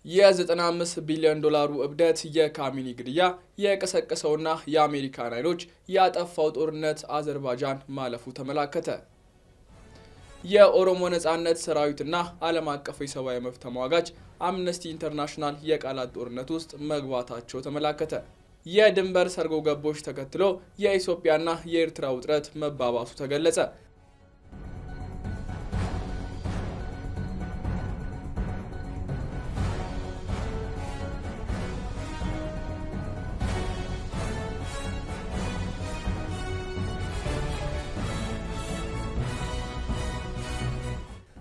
የ95 ቢሊዮን ዶላሩ እብደት የካሚኒ ግድያ የቀሰቀሰውና የአሜሪካን ኃይሎች ያጠፋው ጦርነት አዘርባይጃን ማለፉ ተመላከተ። የኦሮሞ ነጻነት ሰራዊትና ዓለም አቀፍ የሰብአዊ መብት ተሟጋች አምነስቲ ኢንተርናሽናል የቃላት ጦርነት ውስጥ መግባታቸው ተመላከተ። የድንበር ሰርጎ ገቦች ተከትሎ የኢትዮጵያና የኤርትራ ውጥረት መባባሱ ተገለጸ።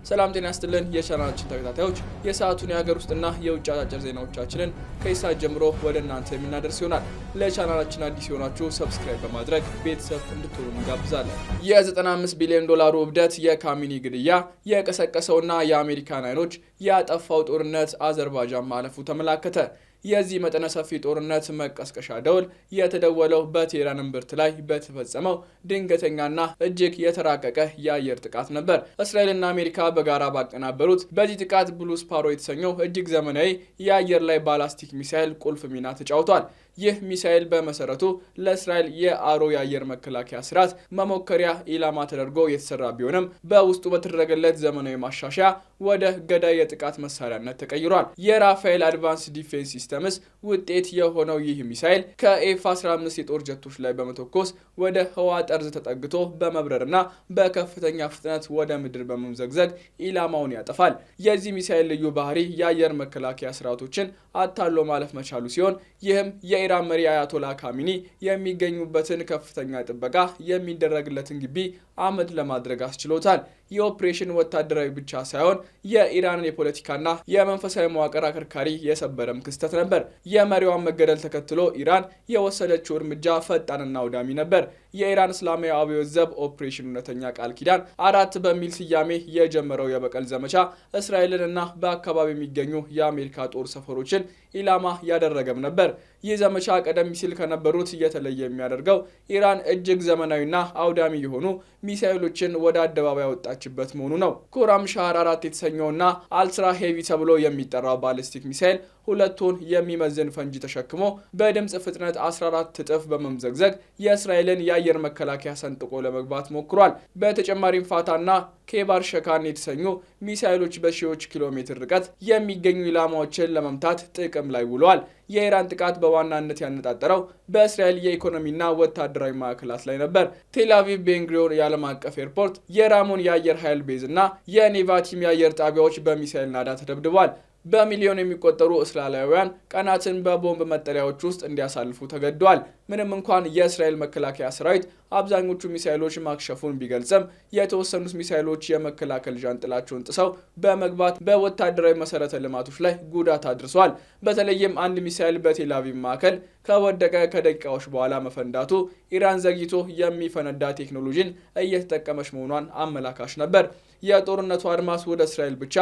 ሰላም ጤና ይስጥልን የቻናላችን ተከታታዮች የሰዓቱን የሀገር ውስጥና የውጭ አጫጭር ዜናዎቻችንን ከኢሳት ጀምሮ ወደ እናንተ የምናደርስ ይሆናል። ለቻናላችን አዲስ የሆናችሁ ሰብስክራይብ በማድረግ ቤተሰብ እንድትሆኑ እንጋብዛለን። የ95 ቢሊዮን ዶላሩ እብደት የካሚኒ ግድያ የቀሰቀሰውና የአሜሪካን ኃይሎች ያጠፋው ጦርነት አዘርባይጃን ማለፉ ተመላከተ። የዚህ መጠነ ሰፊ ጦርነት መቀስቀሻ ደወል የተደወለው በቴህራን እምብርት ላይ በተፈጸመው ድንገተኛና እጅግ የተራቀቀ የአየር ጥቃት ነበር። እስራኤልና አሜሪካ በጋራ ባቀናበሩት በዚህ ጥቃት ብሉ ስፓሮ የተሰኘው እጅግ ዘመናዊ የአየር ላይ ባላስቲክ ሚሳኤል ቁልፍ ሚና ተጫውቷል። ይህ ሚሳኤል በመሰረቱ ለእስራኤል የአሮ የአየር መከላከያ ስርዓት መሞከሪያ ኢላማ ተደርጎ የተሰራ ቢሆንም በውስጡ በተደረገለት ዘመናዊ ማሻሻያ ወደ ገዳይ የጥቃት መሳሪያነት ተቀይሯል። የራፋኤል አድቫንስ ዲፌንስ ሲስተምስ ውጤት የሆነው ይህ ሚሳኤል ከኤፍ-15 የጦር ጀቶች ላይ በመተኮስ ወደ ህዋ ጠርዝ ተጠግቶ በመብረርና በከፍተኛ ፍጥነት ወደ ምድር በመምዘግዘግ ኢላማውን ያጠፋል። የዚህ ሚሳኤል ልዩ ባህሪ የአየር መከላከያ ስርዓቶችን አታሎ ማለፍ መቻሉ ሲሆን ይህም የኢራን መሪ አያቶላ ካሚኒ የሚገኙበትን ከፍተኛ ጥበቃ የሚደረግለትን ግቢ አመድ ለማድረግ አስችሎታል። የኦፕሬሽን ወታደራዊ ብቻ ሳይሆን የኢራንን የፖለቲካና የመንፈሳዊ መዋቅር አከርካሪ የሰበረም ክስተት ነበር። የመሪዋን መገደል ተከትሎ ኢራን የወሰደችው እርምጃ ፈጣንና አውዳሚ ነበር። የኢራን እስላማዊ አብዮት ዘብ ኦፕሬሽን እውነተኛ ቃል ኪዳን 4 በሚል ስያሜ የጀመረው የበቀል ዘመቻ እስራኤልንና በአካባቢ የሚገኙ የአሜሪካ ጦር ሰፈሮችን ኢላማ ያደረገም ነበር። ይህ ዘመቻ ቀደም ሲል ከነበሩት እየተለየ የሚያደርገው ኢራን እጅግ ዘመናዊና አውዳሚ የሆኑ ሚሳኤሎችን ወደ አደባባይ ያወጣችበት መሆኑ ነው። ኮራም ሻር 4 የተሰኘውና አልትራ ሄቪ ተብሎ የሚጠራው ባሊስቲክ ሚሳኤል ሁለቱን የሚመዝን ፈንጂ ተሸክሞ በድምጽ ፍጥነት 14 እጥፍ በመምዘግዘግ የእስራኤልን የአየር መከላከያ ሰንጥቆ ለመግባት ሞክሯል። በተጨማሪም ፋታና ኬባር ሸካን የተሰኙ ሚሳኤሎች በሺዎች ኪሎ ሜትር ርቀት የሚገኙ ኢላማዎችን ለመምታት ጥቅም ላይ ውለዋል። የኢራን ጥቃት በዋናነት ያነጣጠረው በእስራኤል የኢኮኖሚና ወታደራዊ ማዕከላት ላይ ነበር። ቴል አቪቭ ቤንጉሪዮን የዓለም አቀፍ ኤርፖርት፣ የራሞን የአየር ኃይል ቤዝ እና የኔቫቲም የአየር ጣቢያዎች በሚሳኤል ናዳ ተደብድበዋል። በሚሊዮን የሚቆጠሩ እስራኤላውያን ቀናትን በቦምብ መጠለያዎች ውስጥ እንዲያሳልፉ ተገደዋል። ምንም እንኳን የእስራኤል መከላከያ ሰራዊት አብዛኞቹ ሚሳኤሎች ማክሸፉን ቢገልጽም የተወሰኑት ሚሳኤሎች የመከላከል ዣንጥላቸውን ጥሰው በመግባት በወታደራዊ መሰረተ ልማቶች ላይ ጉዳት አድርሰዋል። በተለይም አንድ ሚሳኤል በቴል አቪቭ ማዕከል ከወደቀ ከደቂቃዎች በኋላ መፈንዳቱ ኢራን ዘግይቶ የሚፈነዳ ቴክኖሎጂን እየተጠቀመች መሆኗን አመላካሽ ነበር። የጦርነቱ አድማስ ወደ እስራኤል ብቻ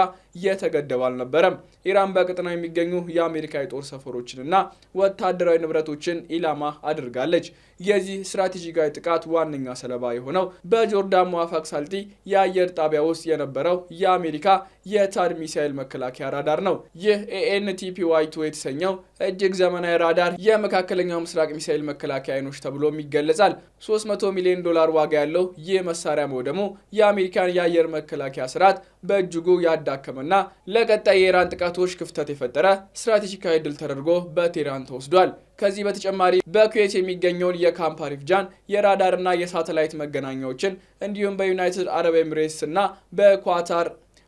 የተገደበ አልነበረም። ኢራን በቀጠናው የሚገኙ የአሜሪካ የጦር ሰፈሮችንና ወታደራዊ ንብረቶችን ኢላማ አድርጋለች። የዚህ ስትራቴጂካዊ ጥቃት ዋነኛ ሰለባ የሆነው በጆርዳን ሙዋፋቅ ሳልጢ የአየር ጣቢያ ውስጥ የነበረው የአሜሪካ የታድ ሚሳኤል መከላከያ ራዳር ነው። ይህ ANTPY-2 የተሰኘው እጅግ ዘመናዊ ራዳር የመካከለኛው ምስራቅ ሚሳኤል መከላከያ አይኖች ተብሎም ይገለጻል። $300 ሚሊዮን ዋጋ ያለው ይህ መሳሪያ መውደሙ የአሜሪካን የአየር መከላከያ ስርዓት በእጅጉ ያዳከመና ለቀጣይ የኢራን ጥቃቶች ክፍተት የፈጠረ ስትራቴጂካዊ ድል ተደርጎ በቴህራን ተወስዷል። ከዚህ በተጨማሪ በኩዌት የሚገኘውን የካምፕ አሪፍጃን የራዳርና የሳተላይት መገናኛዎችን እንዲሁም በዩናይትድ አረብ ኤሚሬትስ እና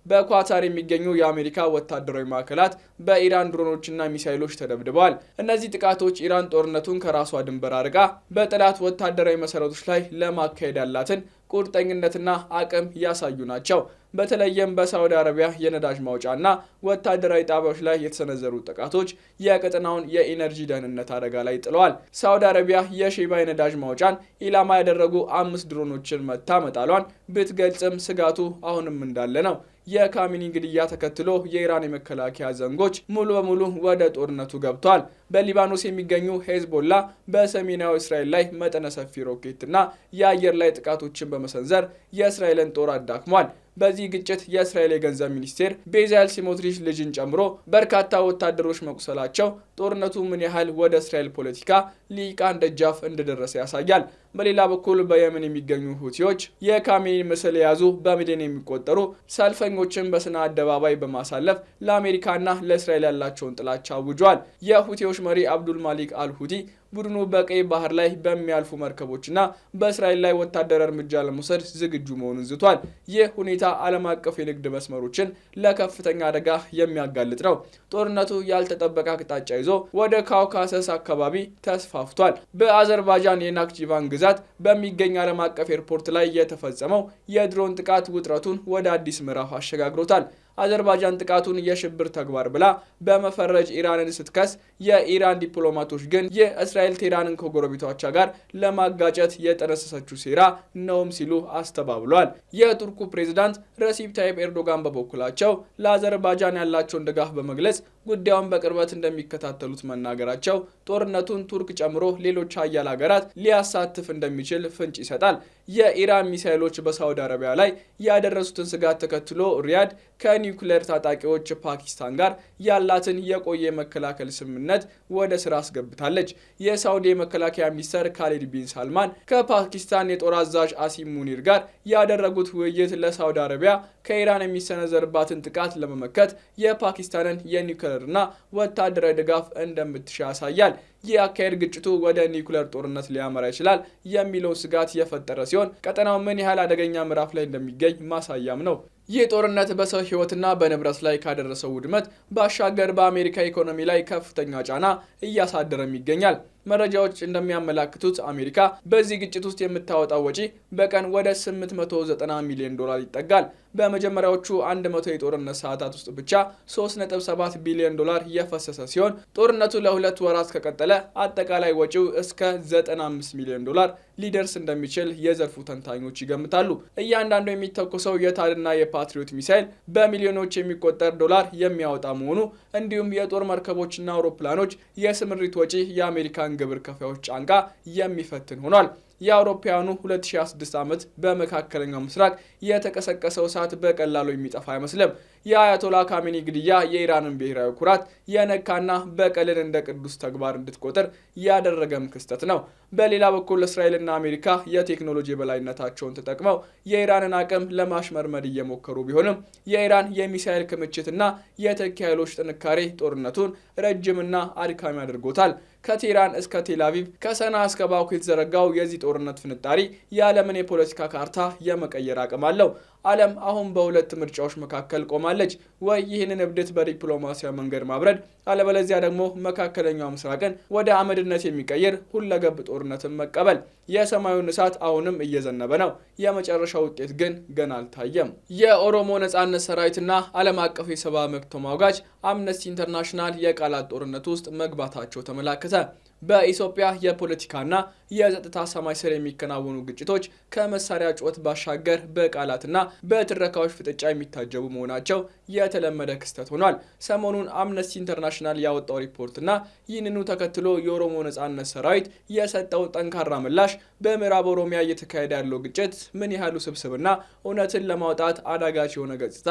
በኳታር የሚገኙ የአሜሪካ ወታደራዊ ማዕከላት በኢራን ድሮኖችና ሚሳኤሎች ተደብድበዋል። እነዚህ ጥቃቶች ኢራን ጦርነቱን ከራሷ ድንበር አርቃ በጠላት ወታደራዊ መሰረቶች ላይ ለማካሄድ ያላትን ቁርጠኝነትና አቅም ያሳዩ ናቸው። በተለይም በሳውዲ አረቢያ የነዳጅ ማውጫና ወታደራዊ ጣቢያዎች ላይ የተሰነዘሩ ጥቃቶች የቀጠናውን የኢነርጂ ደህንነት አደጋ ላይ ጥለዋል። ሳውዲ አረቢያ የሼባ የነዳጅ ማውጫን ኢላማ ያደረጉ 5 ድሮኖችን መታ መጣሏን ብትገልጽም ስጋቱ አሁንም እንዳለ ነው። የካሚኒ ግድያ ተከትሎ የኢራን የመከላከያ ዘንጎች ሙሉ በሙሉ ወደ ጦርነቱ ገብቷል። በሊባኖስ የሚገኙ ሄዝቦላ በሰሜናዊ እስራኤል ላይ መጠነ ሰፊ ሮኬትና የአየር ላይ ጥቃቶችን በመሰንዘር የእስራኤልን ጦር አዳክሟል። በዚህ ግጭት የእስራኤል የገንዘብ ሚኒስቴር ቤዛል ስሞትሪች ልጅን ጨምሮ በርካታ ወታደሮች መቁሰላቸው ጦርነቱ ምን ያህል ወደ እስራኤል ፖለቲካ ሊቃን ደጃፍ እንደደረሰ ያሳያል። በሌላ በኩል በየመን የሚገኙ ሁቲዎች የካሜኒ ምስል የያዙ በሚሊዮን የሚቆጠሩ ሰልፈኞችን በስነ አደባባይ በማሳለፍ ለአሜሪካና ለእስራኤል ያላቸውን ጥላቻ አውጀዋል። የሁቲዎች መሪ አብዱል ማሊክ አልሁቲ ቡድኑ በቀይ ባህር ላይ በሚያልፉ መርከቦችና በእስራኤል ላይ ወታደራዊ እርምጃ ለመውሰድ ዝግጁ መሆኑን ዝቷል። ይህ ሁኔታ ዓለም አቀፍ የንግድ መስመሮችን ለከፍተኛ አደጋ የሚያጋልጥ ነው። ጦርነቱ ያልተጠበቀ አቅጣጫ ይዞ ወደ ካውካሰስ አካባቢ ተስፋፍቷል። በአዘርባይጃን የናክቺቫን ግዛት በሚገኝ ዓለም አቀፍ ኤርፖርት ላይ የተፈጸመው የድሮን ጥቃት ውጥረቱን ወደ አዲስ ምዕራፍ አሸጋግሮታል። አዘርባይጃን ጥቃቱን የሽብር ተግባር ብላ በመፈረጅ ኢራንን ስትከስ፣ የኢራን ዲፕሎማቶች ግን የእስራኤል ቴህራንን ከጎረቤቶቿ ጋር ለማጋጨት የጠነሰሰችው ሴራ ነውም ሲሉ አስተባብሏል። የቱርኩ ፕሬዝዳንት ረሲፕ ታይፕ ኤርዶጋን በበኩላቸው ለአዘርባይጃን ያላቸውን ድጋፍ በመግለጽ ጉዳዩን በቅርበት እንደሚከታተሉት መናገራቸው ጦርነቱን ቱርክ ጨምሮ ሌሎች ሀያል ሀገራት ሊያሳትፍ እንደሚችል ፍንጭ ይሰጣል። የኢራን ሚሳኤሎች በሳውዲ አረቢያ ላይ ያደረሱትን ስጋት ተከትሎ ሪያድ ከኒውክሌር ታጣቂዎች ፓኪስታን ጋር ያላትን የቆየ መከላከል ስምምነት ወደ ስራ አስገብታለች። የሳውዲ የመከላከያ ሚኒስትር ካሊድ ቢን ሳልማን ከፓኪስታን የጦር አዛዥ አሲም ሙኒር ጋር ያደረጉት ውይይት ለሳውዲ አረቢያ ከኢራን የሚሰነዘርባትን ጥቃት ለመመከት የፓኪስታንን የኒውክሌርና ወታደራዊ ድጋፍ እንደምትሻ ያሳያል። ይህ አካሄድ ግጭቱ ወደ ኒውክሌር ጦርነት ሊያመራ ይችላል የሚለው ስጋት የፈጠረ ሲሆን ቀጠናው ምን ያህል አደገኛ ምዕራፍ ላይ እንደሚገኝ ማሳያም ነው። ይህ ጦርነት በሰው ሕይወትና በንብረት ላይ ካደረሰው ውድመት ባሻገር በአሜሪካ ኢኮኖሚ ላይ ከፍተኛ ጫና እያሳደረም ይገኛል። መረጃዎች እንደሚያመላክቱት አሜሪካ በዚህ ግጭት ውስጥ የምታወጣው ወጪ በቀን ወደ 890 ሚሊዮን ዶላር ይጠጋል። በመጀመሪያዎቹ 100 የጦርነት ሰዓታት ውስጥ ብቻ 3.7 ቢሊዮን ዶላር የፈሰሰ ሲሆን ጦርነቱ ለ2 ወራት ከቀጠለ አጠቃላይ ወጪው እስከ 95 ሚሊዮን ዶላር ሊደርስ እንደሚችል የዘርፉ ተንታኞች ይገምታሉ። እያንዳንዱ የሚተኮሰው የታድና የፓትሪዮት ሚሳይል በሚሊዮኖች የሚቆጠር ዶላር የሚያወጣ መሆኑ እንዲሁም የጦር መርከቦችና አውሮፕላኖች የስምሪት ወጪ የአሜሪካን ግብር ከፋዮች ጫንቃ የሚፈትን ሆኗል። የአውሮፓውያኑ 2026 ዓመት በመካከለኛው ምስራቅ የተቀሰቀሰው እሳት በቀላሉ የሚጠፋ አይመስልም። የአያቶላ ካሜኒ ግድያ የኢራንን ብሔራዊ ኩራት የነካና በቀልን እንደ ቅዱስ ተግባር እንድትቆጥር ያደረገም ክስተት ነው። በሌላ በኩል እስራኤልና አሜሪካ የቴክኖሎጂ የበላይነታቸውን ተጠቅመው የኢራንን አቅም ለማሽመርመድ እየሞከሩ ቢሆንም የኢራን የሚሳኤል ክምችትና የተኪ ኃይሎች ጥንካሬ ጦርነቱን ረጅምና አድካሚ አድርጎታል። ከቴህራን እስከ ቴል አቪቭ ከሰና እስከ ባኩ የተዘረጋው የዚህ ጦርነት ፍንጣሪ የዓለምን የፖለቲካ ካርታ የመቀየር አቅም አለው። ዓለም አሁን በሁለት ምርጫዎች መካከል ቆማለች። ወይ ይህንን እብደት በዲፕሎማሲያዊ መንገድ ማብረድ፣ አለበለዚያ ደግሞ መካከለኛው ምስራቅን ወደ አመድነት የሚቀይር ሁለገብ ጦርነትን መቀበል። የሰማዩን እሳት አሁንም እየዘነበ ነው። የመጨረሻው ውጤት ግን ገና አልታየም። የኦሮሞ ነጻነት ሰራዊትና ዓለም አቀፍ የሰብአዊ መብት ተሟጋች አምነስቲ ኢንተርናሽናል የቃላት ጦርነት ውስጥ መግባታቸው ተመላከተ። በኢትዮጵያ የፖለቲካና የጸጥታ ሰማይ ስር የሚከናወኑ ግጭቶች ከመሳሪያ ጩኸት ባሻገር በቃላትና በትረካዎች ፍጥጫ የሚታጀቡ መሆናቸው የተለመደ ክስተት ሆኗል። ሰሞኑን አምነስቲ ኢንተርናሽናል ያወጣው ሪፖርትና ይህንኑ ተከትሎ የኦሮሞ ነጻነት ሰራዊት የሰጠው ጠንካራ ምላሽ በምዕራብ ኦሮሚያ እየተካሄደ ያለው ግጭት ምን ያህል ውስብስብና እውነትን ለማውጣት አዳጋች የሆነ ገጽታ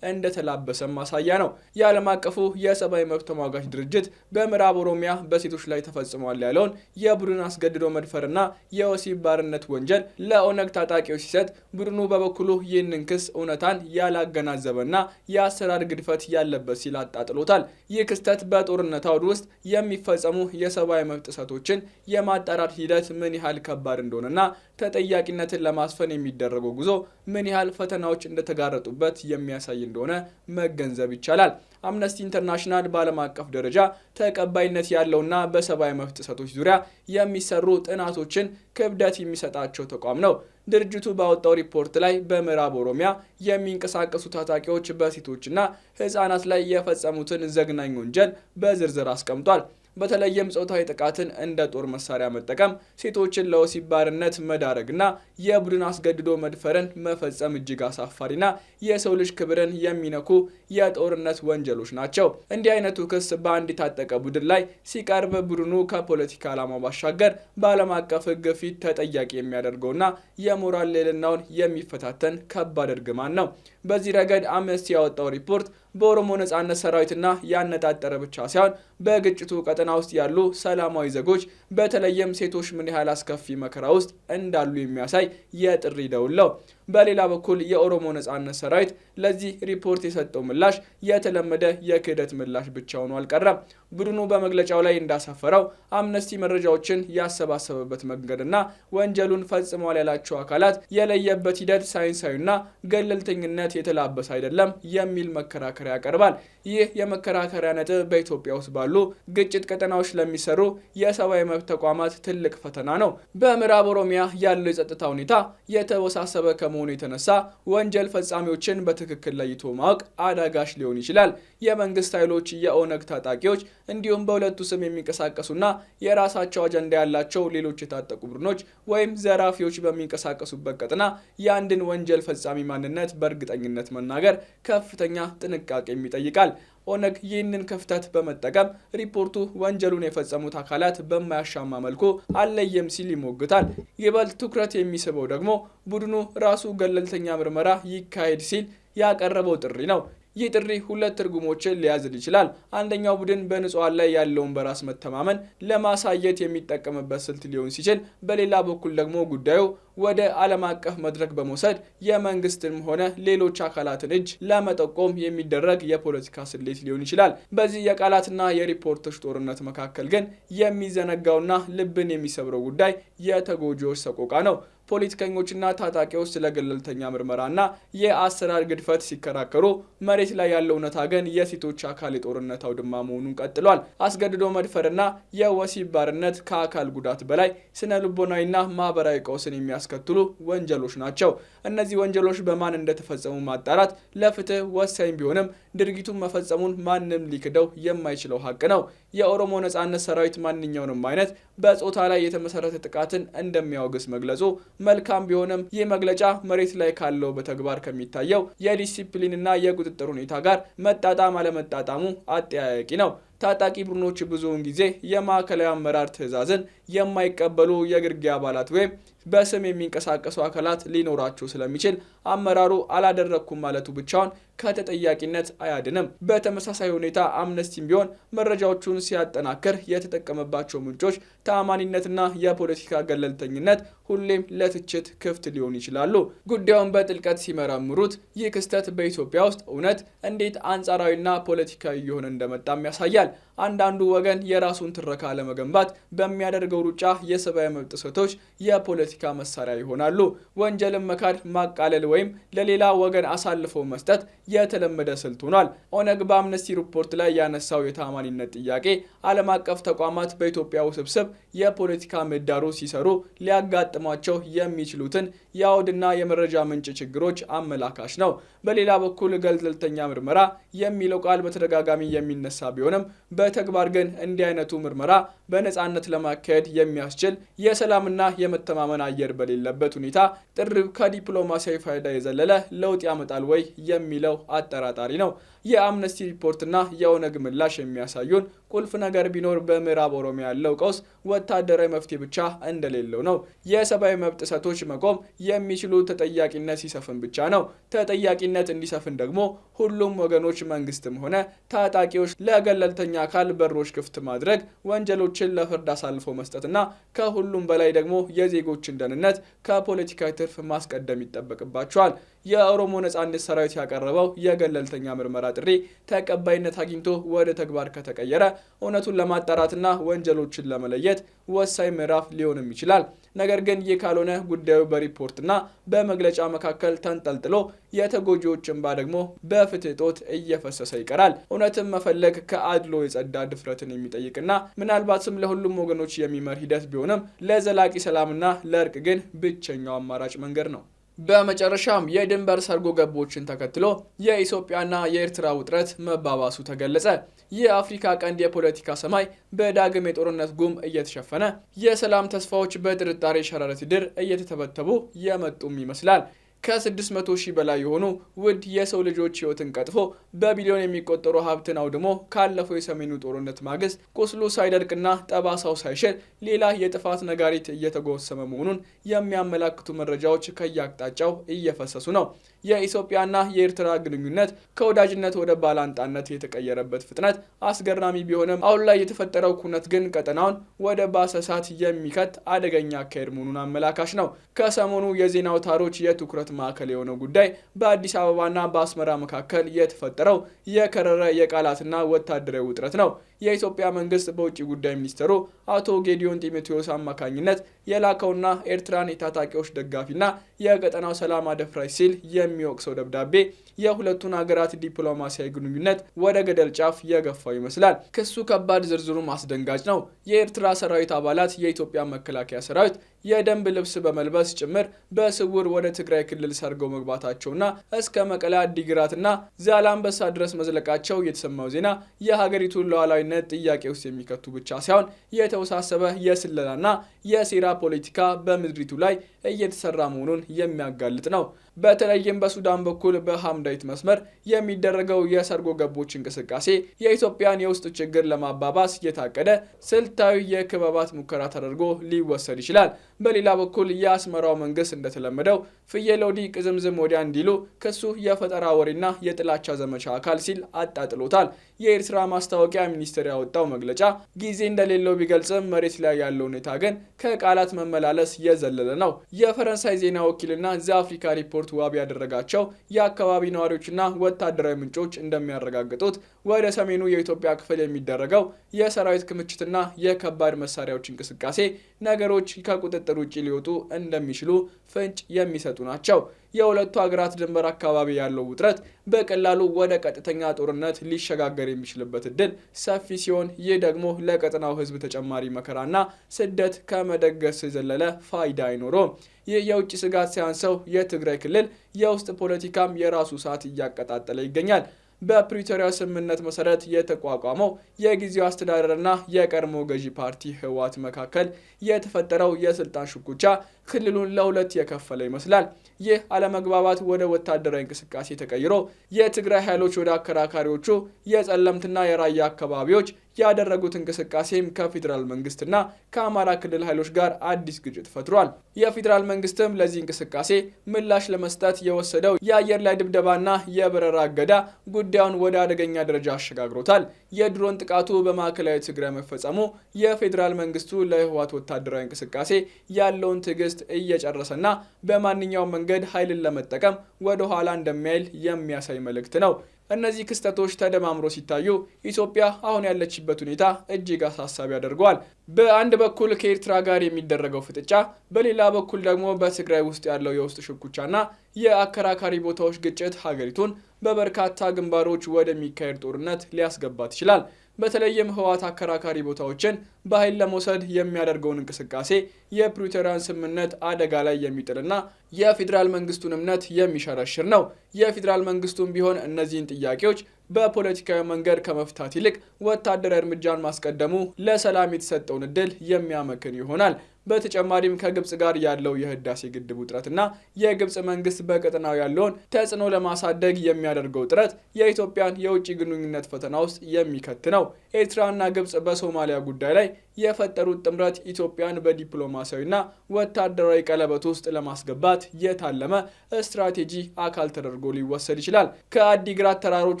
እንደተላበሰም ማሳያ ነው። የዓለም አቀፉ የሰብአዊ መብት ተሟጋች ድርጅት በምዕራብ ኦሮሚያ በሴቶች ላይ ተፈጽሟል ያለውን የቡድን አስገድዶ መድፈርና የወሲብ ባርነት ወንጀል ለኦነግ ታጣቂዎች ሲሰጥ፣ ቡድኑ በበኩሉ ይህንን ክስ እውነታን ያላገናዘበና የአሰራር ግድፈት ያለበት ሲል አጣጥሎታል። ይህ ክስተት በጦርነት አውድ ውስጥ የሚፈጸሙ የሰብአዊ መብት ጥሰቶችን የማጣራት ሂደት ምን ያህል ከባድ እንደሆነና ተጠያቂነትን ለማስፈን የሚደረገው ጉዞ ምን ያህል ፈተናዎች እንደተጋረጡበት የሚያሳይ እንደሆነ መገንዘብ ይቻላል። አምነስቲ ኢንተርናሽናል በዓለም አቀፍ ደረጃ ተቀባይነት ያለውና በሰብአዊ መብት ጥሰቶች ዙሪያ የሚሰሩ ጥናቶችን ክብደት የሚሰጣቸው ተቋም ነው። ድርጅቱ ባወጣው ሪፖርት ላይ በምዕራብ ኦሮሚያ የሚንቀሳቀሱ ታጣቂዎች በሴቶችና ሕፃናት ላይ የፈጸሙትን ዘግናኝ ወንጀል በዝርዝር አስቀምጧል። በተለይም ጾታዊ ጥቃትን እንደ ጦር መሳሪያ መጠቀም፣ ሴቶችን ለወሲብ ባርነት መዳረግና የቡድን አስገድዶ መድፈርን መፈጸም እጅግ አሳፋሪና የሰው ልጅ ክብርን የሚነኩ የጦርነት ወንጀሎች ናቸው። እንዲህ አይነቱ ክስ በአንድ የታጠቀ ቡድን ላይ ሲቀርብ ቡድኑ ከፖለቲካ ዓላማ ባሻገር በዓለም አቀፍ ሕግ ፊት ተጠያቂ የሚያደርገውና የሞራል ልዕልናውን የሚፈታተን ከባድ እርግማን ነው። በዚህ ረገድ አምነስቲ ያወጣው ሪፖርት በኦሮሞ ነጻነት ሰራዊትና ያነጣጠረ ብቻ ሳይሆን በግጭቱ ቀጠና ውስጥ ያሉ ሰላማዊ ዜጎች በተለይም ሴቶች ምን ያህል አስከፊ መከራ ውስጥ እንዳሉ የሚያሳይ የጥሪ ደውል ነው። በሌላ በኩል የኦሮሞ ነጻነት ሰራዊት ለዚህ ሪፖርት የሰጠው ምላሽ የተለመደ የክህደት ምላሽ ብቻ ሆኖ አልቀረም። ቡድኑ በመግለጫው ላይ እንዳሰፈረው አምነስቲ መረጃዎችን ያሰባሰበበት መንገድና ወንጀሉን ፈጽመዋል ያላቸው አካላት የለየበት ሂደት ሳይንሳዊና ገለልተኝነት የተላበሰ አይደለም የሚል መከራከሪያ ያቀርባል። ይህ የመከራከሪያ ነጥብ በኢትዮጵያ ውስጥ ባሉ ግጭት ቀጠናዎች ለሚሰሩ የሰብአዊ መብት ተቋማት ትልቅ ፈተና ነው። በምዕራብ ኦሮሚያ ያለው የጸጥታ ሁኔታ የተወሳሰበ ከመሆኑ የተነሳ ወንጀል ፈጻሚዎችን በትክክል ለይቶ ማወቅ አዳጋች ሊሆን ይችላል። የመንግስት ኃይሎች፣ የኦነግ ታጣቂዎች እንዲሁም በሁለቱ ስም የሚንቀሳቀሱና የራሳቸው አጀንዳ ያላቸው ሌሎች የታጠቁ ቡድኖች ወይም ዘራፊዎች በሚንቀሳቀሱበት ቀጠና የአንድን ወንጀል ፈጻሚ ማንነት በእርግጠኝነት መናገር ከፍተኛ ጥንቃቄ ይጠይቃል። ኦነግ ይህንን ክፍተት በመጠቀም ሪፖርቱ ወንጀሉን የፈጸሙት አካላት በማያሻማ መልኩ አለየም ሲል ይሞግታል። ይበልጥ ትኩረት የሚስበው ደግሞ ቡድኑ ራሱ ገለልተኛ ምርመራ ይካሄድ ሲል ያቀረበው ጥሪ ነው። ይህ ጥሪ ሁለት ትርጉሞችን ሊያዝል ይችላል። አንደኛው ቡድን በንጹሃን ላይ ያለውን በራስ መተማመን ለማሳየት የሚጠቀምበት ስልት ሊሆን ሲችል፣ በሌላ በኩል ደግሞ ጉዳዩ ወደ ዓለም አቀፍ መድረክ በመውሰድ የመንግስትንም ሆነ ሌሎች አካላትን እጅ ለመጠቆም የሚደረግ የፖለቲካ ስሌት ሊሆን ይችላል። በዚህ የቃላትና የሪፖርቶች ጦርነት መካከል ግን የሚዘነጋውና ልብን የሚሰብረው ጉዳይ የተጎጂዎች ሰቆቃ ነው። ፖለቲከኞችና ታጣቂዎች ስለ ገለልተኛ ምርመራና የአሰራር ግድፈት ሲከራከሩ፣ መሬት ላይ ያለው እውነታ ግን የሴቶች አካል የጦርነት አውድማ መሆኑን ቀጥሏል። አስገድዶ መድፈርና የወሲብ ባርነት ከአካል ጉዳት በላይ ስነ ልቦናዊና ማህበራዊ ቀውስን የሚያስከትሉ ወንጀሎች ናቸው። እነዚህ ወንጀሎች በማን እንደተፈጸሙ ማጣራት ለፍትህ ወሳኝ ቢሆንም ድርጊቱን መፈጸሙን ማንም ሊክደው የማይችለው ሀቅ ነው። የኦሮሞ ነጻነት ሰራዊት ማንኛውንም አይነት በጾታ ላይ የተመሰረተ ጥቃትን እንደሚያወግዝ መግለጹ መልካም ቢሆንም ይህ መግለጫ መሬት ላይ ካለው በተግባር ከሚታየው የዲሲፕሊንና የቁጥጥር ሁኔታ ጋር መጣጣም አለመጣጣሙ አጠያያቂ ነው። ታጣቂ ቡድኖች ብዙውን ጊዜ የማዕከላዊ አመራር ትዕዛዝን የማይቀበሉ የግርጌ አባላት ወይም በስም የሚንቀሳቀሱ አካላት ሊኖራቸው ስለሚችል አመራሩ አላደረኩም ማለቱ ብቻውን ከተጠያቂነት አያድንም። በተመሳሳይ ሁኔታ አምነስቲም ቢሆን መረጃዎቹን ሲያጠናክር የተጠቀመባቸው ምንጮች ተአማኒነትና የፖለቲካ ገለልተኝነት ሁሌም ለትችት ክፍት ሊሆኑ ይችላሉ። ጉዳዩን በጥልቀት ሲመረምሩት ይህ ክስተት በኢትዮጵያ ውስጥ እውነት እንዴት አንጻራዊና ፖለቲካዊ እየሆነ እንደመጣም ያሳያል። አንዳንዱ ወገን የራሱን ትረካ ለመገንባት በሚያደርገው ሩጫ የሰብአዊ መብት ጥሰቶች የፖለቲካ መሳሪያ ይሆናሉ። ወንጀልን መካድ፣ ማቃለል ወይም ለሌላ ወገን አሳልፎ መስጠት የተለመደ ስልት ሆኗል። ኦነግ በአምነስቲ ሪፖርት ላይ ያነሳው የተአማኒነት ጥያቄ ዓለም አቀፍ ተቋማት በኢትዮጵያ ውስብስብ የፖለቲካ ምህዳሩ ሲሰሩ ሊያጋጥሟቸው የሚችሉትን የአውድና የመረጃ ምንጭ ችግሮች አመላካሽ ነው። በሌላ በኩል ገለልተኛ ምርመራ የሚለው ቃል በተደጋጋሚ የሚነሳ ቢሆንም በተግባር ግን እንዲህ አይነቱ ምርመራ በነጻነት ለማካሄድ የሚያስችል የሰላምና የመተማመን አየር በሌለበት ሁኔታ ጥሪው ከዲፕሎማሲያዊ ፋይዳ የዘለለ ለውጥ ያመጣል ወይ የሚለው አጠራጣሪ ነው። የአምነስቲ ሪፖርትና የኦነግ ምላሽ የሚያሳዩን ቁልፍ ነገር ቢኖር በምዕራብ ኦሮሚያ ያለው ቀውስ ወታደራዊ መፍትሄ ብቻ እንደሌለው ነው። የሰብአዊ መብት ጥሰቶች መቆም የሚችሉ ተጠያቂነት ሲሰፍን ብቻ ነው። ተጠያቂነት እንዲሰፍን ደግሞ ሁሉም ወገኖች መንግስትም ሆነ ታጣቂዎች ለገለልተኛ አካል በሮች ክፍት ማድረግ፣ ወንጀሎችን ለፍርድ አሳልፎ መስጠትና ከሁሉም በላይ ደግሞ የዜጎችን ደህንነት ከፖለቲካዊ ትርፍ ማስቀደም ይጠበቅባቸዋል። የኦሮሞ ነጻነት ሰራዊት ያቀረበው የገለልተኛ ምርመራ ጥሪ ተቀባይነት አግኝቶ ወደ ተግባር ከተቀየረ እውነቱን ለማጣራትና ወንጀሎችን ለመለየት ወሳኝ ምዕራፍ ሊሆንም ይችላል። ነገር ግን ይህ ካልሆነ ጉዳዩ በሪፖርትና በመግለጫ መካከል ተንጠልጥሎ የተጎጂዎች እንባ ደግሞ በፍትህ እጦት እየፈሰሰ ይቀራል። እውነትን መፈለግ ከአድሎ የጸዳ ድፍረትን የሚጠይቅና ምናልባትም ለሁሉም ወገኖች የሚመር ሂደት ቢሆንም ለዘላቂ ሰላምና ለእርቅ ግን ብቸኛው አማራጭ መንገድ ነው። በመጨረሻም የድንበር ሰርጎ ገቦችን ተከትሎ የኢትዮጵያና የኤርትራ ውጥረት መባባሱ ተገለጸ። የአፍሪካ ቀንድ የፖለቲካ ሰማይ በዳግም የጦርነት ጉም እየተሸፈነ የሰላም ተስፋዎች በጥርጣሬ ሸረሪት ድር እየተተበተቡ የመጡም ይመስላል። ከ600 ሺህ በላይ የሆኑ ውድ የሰው ልጆች ህይወትን ቀጥፎ በቢሊዮን የሚቆጠሩ ሀብትን አውድሞ ካለፈው የሰሜኑ ጦርነት ማግስት ቁስሉ ሳይደርቅና ጠባሳው ሳይሽር ሌላ የጥፋት ነጋሪት እየተጎሰመ መሆኑን የሚያመላክቱ መረጃዎች ከየአቅጣጫው እየፈሰሱ ነው። የኢትዮጵያና የኤርትራ ግንኙነት ከወዳጅነት ወደ ባላንጣነት የተቀየረበት ፍጥነት አስገራሚ ቢሆንም አሁን ላይ የተፈጠረው ኩነት ግን ቀጠናውን ወደ ባሰ እሳት የሚከት አደገኛ አካሄድ መሆኑን አመላካሽ ነው። ከሰሞኑ የዜና አውታሮች የትኩረት ማዕከል የሆነው ጉዳይ በአዲስ አበባና በአስመራ መካከል የተፈጠረው የከረረ የቃላትና ወታደራዊ ውጥረት ነው። የኢትዮጵያ መንግስት በውጭ ጉዳይ ሚኒስትሩ አቶ ጌዲዮን ጢሞቴዎስ አማካኝነት የላከውና ኤርትራን የታጣቂዎች ደጋፊና የቀጠናው ሰላም አደፍራሽ ሲል የሚወቅሰው ደብዳቤ የሁለቱን ሀገራት ዲፕሎማሲያዊ ግንኙነት ወደ ገደል ጫፍ የገፋው ይመስላል። ክሱ ከባድ፣ ዝርዝሩም አስደንጋጭ ነው። የኤርትራ ሰራዊት አባላት የኢትዮጵያ መከላከያ ሰራዊት የደንብ ልብስ በመልበስ ጭምር በስውር ወደ ትግራይ ክልል ሰርገው መግባታቸውና እስከ መቀለ፣ አዲግራትና ዛላምበሳ ድረስ መዝለቃቸው የተሰማው ዜና የሀገሪቱን ሉዓላዊነት ጥያቄ ውስጥ የሚከቱ ብቻ ሳይሆን የተወሳሰበ የስለላና የሴራ ፖለቲካ በምድሪቱ ላይ እየተሰራ መሆኑን የሚያጋልጥ ነው። በተለይም በሱዳን በኩል በሐምዳይት መስመር የሚደረገው የሰርጎ ገቦች እንቅስቃሴ የኢትዮጵያን የውስጥ ችግር ለማባባስ የታቀደ ስልታዊ የክበባት ሙከራ ተደርጎ ሊወሰድ ይችላል። በሌላ በኩል የአስመራው መንግስት እንደተለመደው ፍየል ወዲህ ቅዝምዝም ወዲያ እንዲሉ ክሱ የፈጠራ ወሬና የጥላቻ ዘመቻ አካል ሲል አጣጥሎታል። የኤርትራ ማስታወቂያ ሚኒስቴር ያወጣው መግለጫ ጊዜ እንደሌለው ቢገልጽም መሬት ላይ ያለው ሁኔታ ግን ከቃላት መመላለስ የዘለለ ነው። የፈረንሳይ ዜና ወኪልና ዘአፍሪካ ሪፖርት ዋቢ ያደረጋቸው የአካባቢ ነዋሪዎችና ወታደራዊ ምንጮች እንደሚያረጋግጡት ወደ ሰሜኑ የኢትዮጵያ ክፍል የሚደረገው የሰራዊት ክምችትና የከባድ መሳሪያዎች እንቅስቃሴ ነገሮች ከቁጥጥር ውጭ ሊወጡ እንደሚችሉ ፍንጭ የሚሰጡ ናቸው። የሁለቱ ሀገራት ድንበር አካባቢ ያለው ውጥረት በቀላሉ ወደ ቀጥተኛ ጦርነት ሊሸጋገር የሚችልበት እድል ሰፊ ሲሆን፣ ይህ ደግሞ ለቀጠናው ሕዝብ ተጨማሪ መከራና ስደት ከመደገስ የዘለለ ፋይዳ አይኖረውም። ይህ የውጭ ስጋት ሲያንሰው የትግራይ ክልል የውስጥ ፖለቲካም የራሱ እሳት እያቀጣጠለ ይገኛል። በፕሪቶሪያ ስምምነት መሰረት የተቋቋመው የጊዜው አስተዳደርና የቀድሞ ገዢ ፓርቲ ህወሓት መካከል የተፈጠረው የስልጣን ሽኩቻ ክልሉን ለሁለት የከፈለ ይመስላል። ይህ አለመግባባት ወደ ወታደራዊ እንቅስቃሴ ተቀይሮ የትግራይ ኃይሎች ወደ አከራካሪዎቹ የጸለምትና የራያ አካባቢዎች ያደረጉት እንቅስቃሴም ከፌዴራል መንግስትና ከአማራ ክልል ኃይሎች ጋር አዲስ ግጭት ፈጥሯል። የፌዴራል መንግስትም ለዚህ እንቅስቃሴ ምላሽ ለመስጠት የወሰደው የአየር ላይ ድብደባና የበረራ እገዳ ጉዳዩን ወደ አደገኛ ደረጃ አሸጋግሮታል። የድሮን ጥቃቱ በማዕከላዊ ትግራይ መፈጸሙ የፌዴራል መንግስቱ ለህወሓት ወታደራዊ እንቅስቃሴ ያለውን ትዕግስት እየጨረሰና በማንኛውም መንገድ ኃይልን ለመጠቀም ወደ ኋላ እንደሚያይል የሚያሳይ መልእክት ነው። እነዚህ ክስተቶች ተደማምሮ ሲታዩ ኢትዮጵያ አሁን ያለችበት ሁኔታ እጅግ አሳሳቢ ያደርገዋል። በአንድ በኩል ከኤርትራ ጋር የሚደረገው ፍጥጫ፣ በሌላ በኩል ደግሞ በትግራይ ውስጥ ያለው የውስጥ ሽኩቻና የአከራካሪ ቦታዎች ግጭት ሀገሪቱን በበርካታ ግንባሮች ወደሚካሄድ ጦርነት ሊያስገባት ይችላል። በተለይም ህወሓት አከራካሪ ቦታዎችን በኃይል ለመውሰድ የሚያደርገውን እንቅስቃሴ የፕሪቶሪያን ስምምነት አደጋ ላይ የሚጥልና የፌዴራል መንግስቱን እምነት የሚሸረሽር ነው። የፌዴራል መንግስቱም ቢሆን እነዚህን ጥያቄዎች በፖለቲካዊ መንገድ ከመፍታት ይልቅ ወታደራዊ እርምጃን ማስቀደሙ ለሰላም የተሰጠውን እድል የሚያመክን ይሆናል። በተጨማሪም ከግብጽ ጋር ያለው የህዳሴ ግድብ ውጥረትና የግብጽ መንግስት በቀጠናው ያለውን ተጽዕኖ ለማሳደግ የሚያደርገው ጥረት የኢትዮጵያን የውጭ ግንኙነት ፈተና ውስጥ የሚከት ነው። ኤርትራና ግብጽ በሶማሊያ ጉዳይ ላይ የፈጠሩት ጥምረት ኢትዮጵያን በዲፕሎማሲያዊና ወታደራዊ ቀለበት ውስጥ ለማስገባት የታለመ ስትራቴጂ አካል ተደርጎ ሊወሰድ ይችላል። ከአዲግራት ተራሮች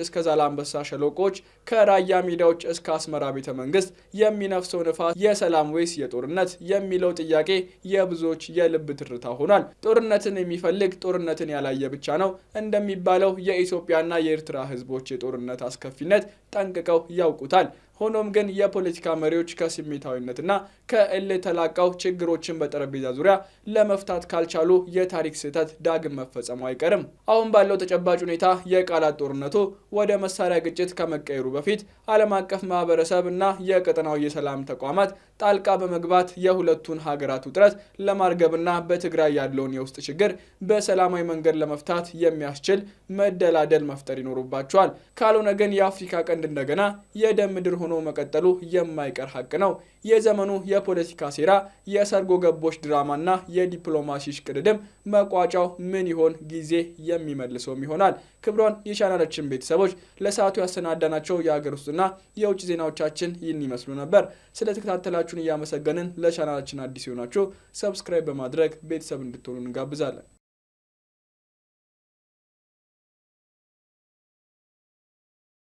እስከ ዛላምበሳ ሸለቆች፣ ከራያ ሜዳዎች እስከ አስመራ ቤተ መንግስት የሚነፍሰው ንፋስ የሰላም ወይስ የጦርነት የሚለው ጥያቄ የብዙዎች የልብ ትርታ ሆኗል። ጦርነትን የሚፈልግ ጦርነትን ያላየ ብቻ ነው እንደሚባለው የኢትዮጵያና የኤርትራ ህዝቦች የጦርነት አስከፊነት ጠንቅቀው ያውቁታል። ሆኖም ግን የፖለቲካ መሪዎች ከስሜታዊነትና ከእልህ ተላቀው ችግሮችን በጠረጴዛ ዙሪያ ለመፍታት ካልቻሉ የታሪክ ስህተት ዳግም መፈጸሙ አይቀርም። አሁን ባለው ተጨባጭ ሁኔታ የቃላት ጦርነቱ ወደ መሳሪያ ግጭት ከመቀየሩ በፊት ዓለም አቀፍ ማህበረሰብ እና የቀጠናው የሰላም ተቋማት ጣልቃ በመግባት የሁለቱን ሀገራት ውጥረት ለማርገብና በትግራይ ያለውን የውስጥ ችግር በሰላማዊ መንገድ ለመፍታት የሚያስችል መደላደል መፍጠር ይኖርባቸዋል። ካልሆነ ግን የአፍሪካ ቀንድ እንደገና የደም ምድር ሆኖ መቀጠሉ የማይቀር ሀቅ ነው። የዘመኑ የፖለቲካ ሴራ፣ የሰርጎ ገቦች ድራማና የዲፕሎማሲ ሽቅድድም መቋጫው ምን ይሆን? ጊዜ የሚመልሰውም ይሆናል። ክቡራን የቻናላችን ቤተሰቦች ለሰዓቱ ያሰናዳናቸው የሀገር ውስጥና የውጭ ዜናዎቻችን ይህን ይመስሉ ነበር። ስለተከታተላችሁን እያመሰገንን ለቻናላችን አዲስ የሆናችሁ ሰብስክራይብ በማድረግ ቤተሰብ እንድትሆኑ እንጋብዛለን።